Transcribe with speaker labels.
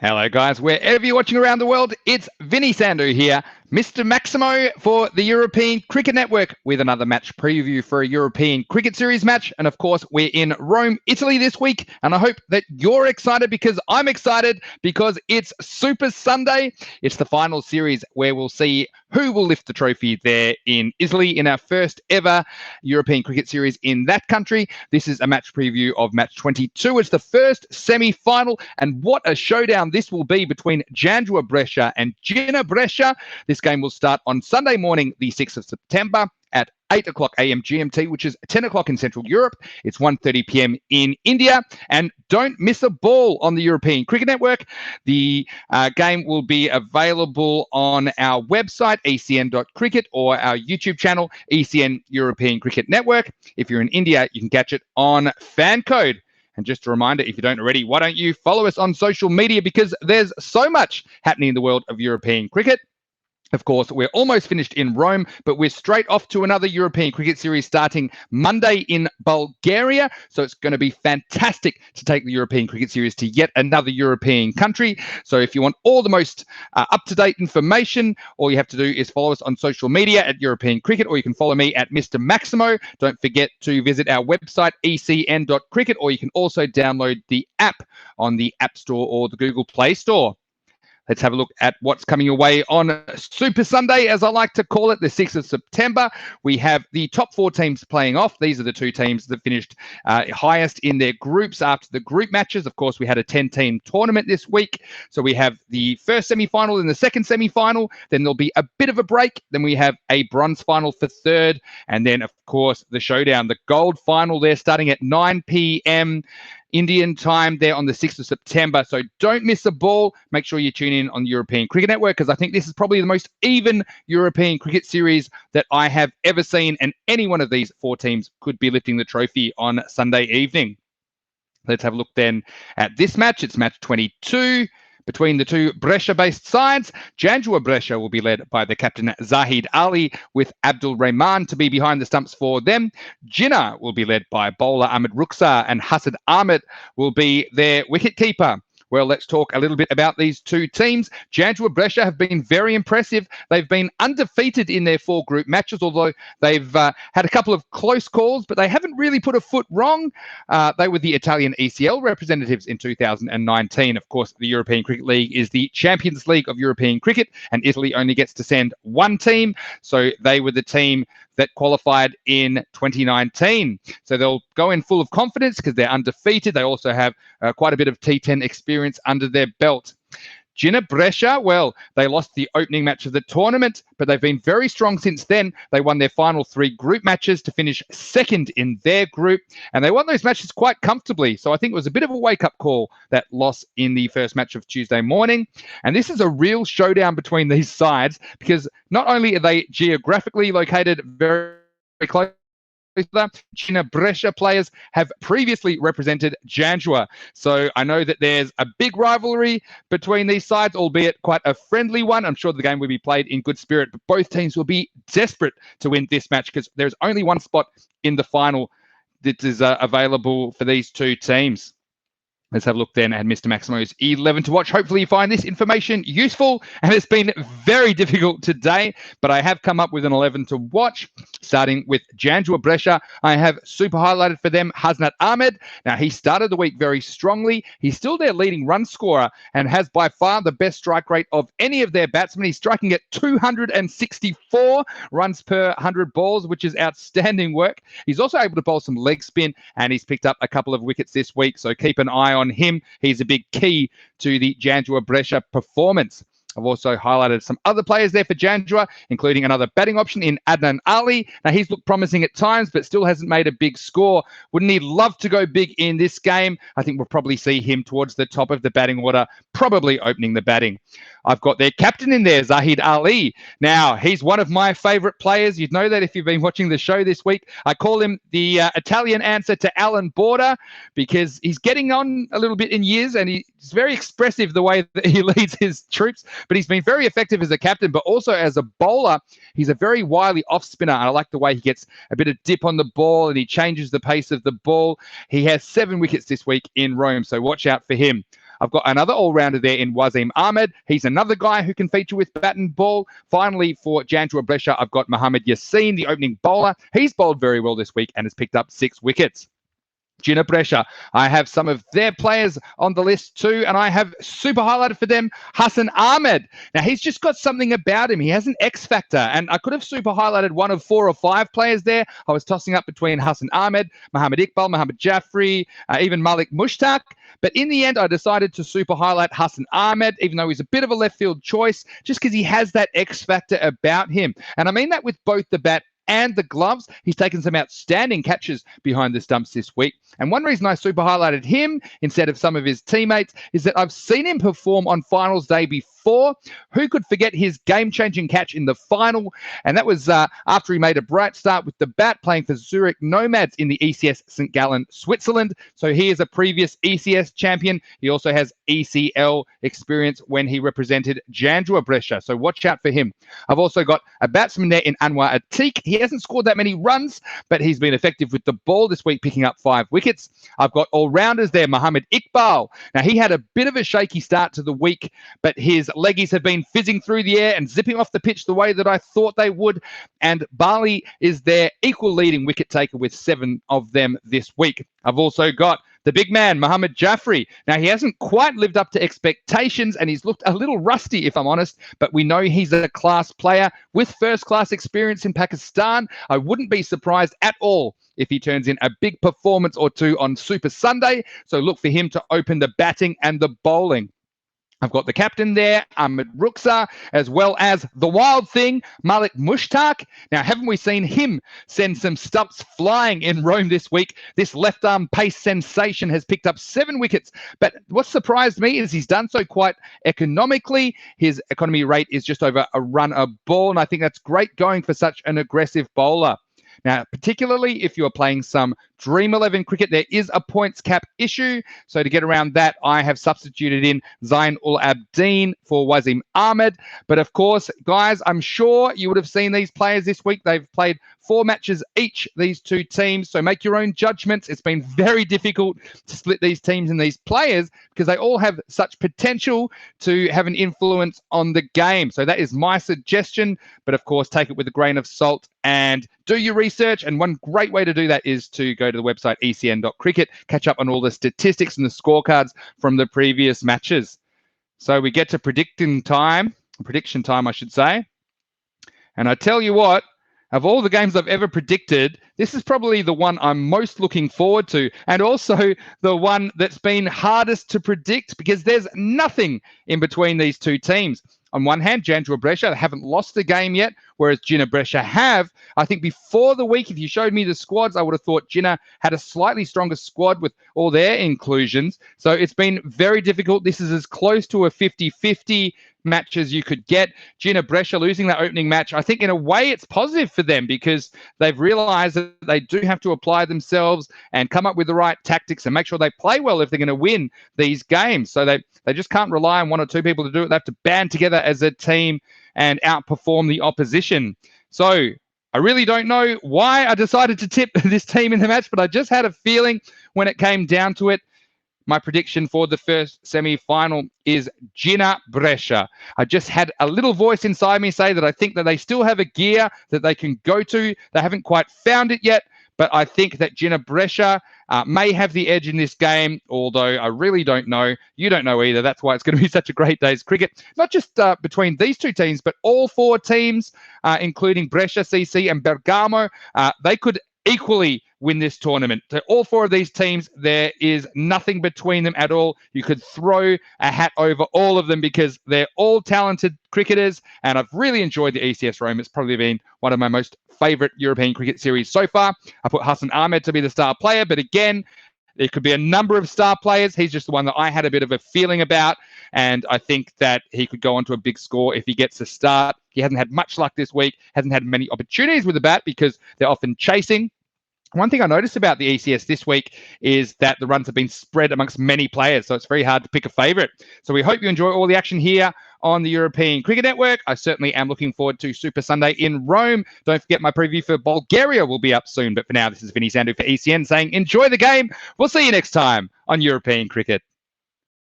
Speaker 1: Hello, guys. Wherever you're watching around the world, it's Vinny Sandu here, Mr. Maximo for the European Cricket Network with another match preview for a European Cricket Series match. And of course, we're in Rome, Italy this week. And I hope that you're excited because I'm excited because it's Super Sunday. It's the final series where we'll see who will lift the trophy there in Italy in our first ever European Cricket Series in that country. This is a match preview of match 22. It's the first semi-final, and what a showdown this will be between Janjua Brescia and Jinnah Brescia. This game will start on Sunday morning, the 6th of September at 8 o'clock a.m. GMT, which is 10 o'clock in Central Europe. It's 1:30 p.m. in India. And don't miss a ball on the European Cricket Network. The game will be available on our website, ecn.cricket, or our YouTube channel, ECN European Cricket Network. If you're in India, you can catch it on fan code. And just a reminder, if you don't already, why don't you follow us on social media, because there's so much happening in the world of European cricket. Of course, we're almost finished in Rome, but we're straight off to another European Cricket Series starting Monday in Bulgaria. So it's going to be fantastic to take the European Cricket Series to yet another European country. So if you want all the most up-to-date information, all you have to do is follow us on social media at European Cricket, or you can follow me at Mr. Maximo. Don't forget to visit our website, ecn.cricket, or you can also download the app on the App Store or the Google Play Store. Let's have a look at what's coming your way on Super Sunday, as I like to call it, the 6th of September. We have the top 4 teams playing off. These are the 2 teams that finished highest in their groups after the group matches. Of course, we had a 10-team tournament this week. So we have the first semi-final and the second semi-final. Then there'll be a bit of a break. Then we have a bronze final for third. And then, of course, the showdown, the gold final there starting at 9 p.m. Indian time there on the 6th of September. So don't miss a ball. Make sure you tune in on the European Cricket Network, because I think this is probably the most even European Cricket Series that I have ever seen, and any one of these 4 teams could be lifting the trophy on Sunday evening. Let's have a look then at this match. It's match 22. Between the 2 Brescia-based sides, Janjua Brescia will be led by the captain Zahid Ali, with Abdul Rahman to be behind the stumps for them. Jinnah will be led by bowler Ahmed Rukhsar, and Hassan Ahmed will be their wicketkeeper. Well, let's talk a little bit about these 2 teams. Janjua Brescia have been very impressive. They've been undefeated in their 4 group matches, although they've had a couple of close calls, but they haven't really put a foot wrong. They were the Italian ECL representatives in 2019. Of course, the European Cricket League is the Champions League of European cricket, and Italy only gets to send 1 team. So they were the team that qualified in 2019. So they'll go in full of confidence because they're undefeated. They also have quite a bit of T10 experience under their belt. Jinnah Brescia, well, they lost the opening match of the tournament, but they've been very strong since then. They won their final 3 group matches to finish second in their group, and they won those matches quite comfortably. So I think it was a bit of a wake-up call, that loss in the first match of Tuesday morning. And this is a real showdown between these sides, because not only are they geographically located very close, Jinnah Brescia players have previously represented Janjua. So I know that there's a big rivalry between these sides, albeit quite a friendly one. I'm sure the game will be played in good spirit, but both teams will be desperate to win this match, because there's only one spot in the final that is available for these 2 teams. Let's have a look then at Mr. Maximo's 11 to watch. Hopefully you find this information useful, and it's been very difficult today, but I have come up with an 11 to watch, starting with Janjua Brescia. I have super highlighted for them Hassan Ahmed. Now, he started the week very strongly. He's still their leading run scorer and has by far the best strike rate of any of their batsmen. He's striking at 264 runs per 100 balls, which is outstanding work. He's also able to bowl some leg spin, and he's picked up a couple of wickets this week, so keep an eye on him. He's a big key to the Janjua Brescia performance. I've also highlighted some other players there for Janjua, including another batting option in Adnan Ali. Now, he's looked promising at times, but still hasn't made a big score. Wouldn't he love to go big in this game? I think we'll probably see him towards the top of the batting order, probably opening the batting. I've got their captain in there, Zahid Ali. Now, he's one of my favorite players. You'd know that if you've been watching the show this week. I call him the Italian answer to Alan Border, because he's getting on a little bit in years, and he's very expressive the way that he leads his troops. But he's been very effective as a captain, but also as a bowler. He's a very wily off spinner, and I like the way he gets a bit of dip on the ball and he changes the pace of the ball. He has 7 wickets this week in Rome, so watch out for him. I've got another all-rounder there in Wasim Ahmed. He's another guy who can feature with bat and ball. Finally, for Janjua Brescia, I've got Mohamed Yasin, the opening bowler. He's bowled very well this week and has picked up 6 wickets. Jinnah Brescia, I have some of their players on the list too, and I have super highlighted for them Hassan Ahmed. Now, he's just got something about him. He has an X factor, and I could have super highlighted one of 4 or 5 players there. I was tossing up between Hassan Ahmed, Mohamed Iqbal, Mohamed Jaffrey, even Malik Mushtaq. But in the end, I decided to super highlight Hassan Ahmed, even though he's a bit of a left field choice, just because he has that X factor about him. And I mean that with both the bat and the gloves. He's taken some outstanding catches behind the stumps this week. And one reason I super highlighted him instead of some of his teammates is that I've seen him perform on finals day before. Who could forget his game-changing catch in the final? And that was after he made a bright start with the bat, playing for Zurich Nomads in the ECS St. Gallen, Switzerland. So he is a previous ECS champion. He also has ECL experience when he represented Janjua Brescia. So watch out for him. I've also got a batsman there in Anwar Atiq. He hasn't scored that many runs, but he's been effective with the ball this week, picking up 5 wickets. I've got all-rounders there, Mohamed Iqbal. Now, he had a bit of a shaky start to the week, but his leggies have been fizzing through the air and zipping off the pitch the way that I thought they would. And Bali is their equal leading wicket taker with 7 of them this week. I've also got the big man, Mohamed Jaffrey. Now, he hasn't quite lived up to expectations, and he's looked a little rusty, if I'm honest, but we know he's a class player with first-class experience in Pakistan. I wouldn't be surprised at all if he turns in a big performance or 2 on Super Sunday, so look for him to open the batting and the bowling. I've got the captain there, Ahmed Ruksa, as well as the wild thing, Malik Mushtaq. Now, haven't we seen him send some stumps flying in Rome this week? This left-arm pace sensation has picked up 7 wickets. But what surprised me is he's done so quite economically. His economy rate is just over a run a ball, and I think that's great going for such an aggressive bowler. Now, particularly if you're playing some Dream 11 cricket, there is a points cap issue. So to get around that, I have substituted in Zain ul Abdeen for Wasim Ahmed. But of course, guys, I'm sure you would have seen these players this week. They've played 4 matches each, these 2 teams. So make your own judgments. It's been very difficult to split these teams and these players because they all have such potential to have an influence on the game. So that is my suggestion. But of course, take it with a grain of salt and do your research. And one great way to do that is to go to the website ecn.cricket, catch up on all the statistics and the scorecards from the previous matches. So we get to prediction time, I should say. And I tell you what, of all the games I've ever predicted, this is probably the one I'm most looking forward to, and also the one that's been hardest to predict because there's nothing in between these 2 teams. On one hand, Janjua Brescia haven't lost a game yet, whereas Jinnah Brescia have. I think before the week, if you showed me the squads, I would have thought Jinnah had a slightly stronger squad with all their inclusions. So it's been very difficult. This is as close to a 50-50 match as you could get. Jinnah Brescia losing that opening match, I think in a way it's positive for them because they've realised that they do have to apply themselves and come up with the right tactics and make sure they play well if they're going to win these games. So they just can't rely on 1 or 2 people to do it. They have to band together as a team and outperform the opposition. So I really don't know why I decided to tip this team in the match, but I just had a feeling when it came down to it. My prediction for the first semi-final is Jinnah Brescia. I just had a little voice inside me say that I think that they still have a gear that they can go to. They haven't quite found it yet, but I think that Jinnah Brescia may have the edge in this game, although I really don't know. You don't know either. That's why it's going to be such a great day's cricket. Not just between these 2 teams, but all 4 teams, including Brescia, CC, and Bergamo. They could equally win this tournament. So all 4 of these teams, there is nothing between them at all. You could throw a hat over all of them because they're all talented cricketers, and I've really enjoyed the ECS Rome. It's probably been one of my most favourite European cricket series so far. I put Hassan Ahmed to be the star player, but again, there could be a number of star players. He's just the one that I had a bit of a feeling about, and I think that he could go on to a big score if he gets a start. He hasn't had much luck this week, hasn't had many opportunities with the bat because they're often chasing. One thing I noticed about the ECS this week is that the runs have been spread amongst many players, so it's very hard to pick a favourite. So we hope you enjoy all the action here on the European Cricket Network. I certainly am looking forward to Super Sunday in Rome. Don't forget my preview for Bulgaria will be up soon. But for now, this is Vinny Sandu for ECN saying enjoy the game. We'll see you next time on European Cricket.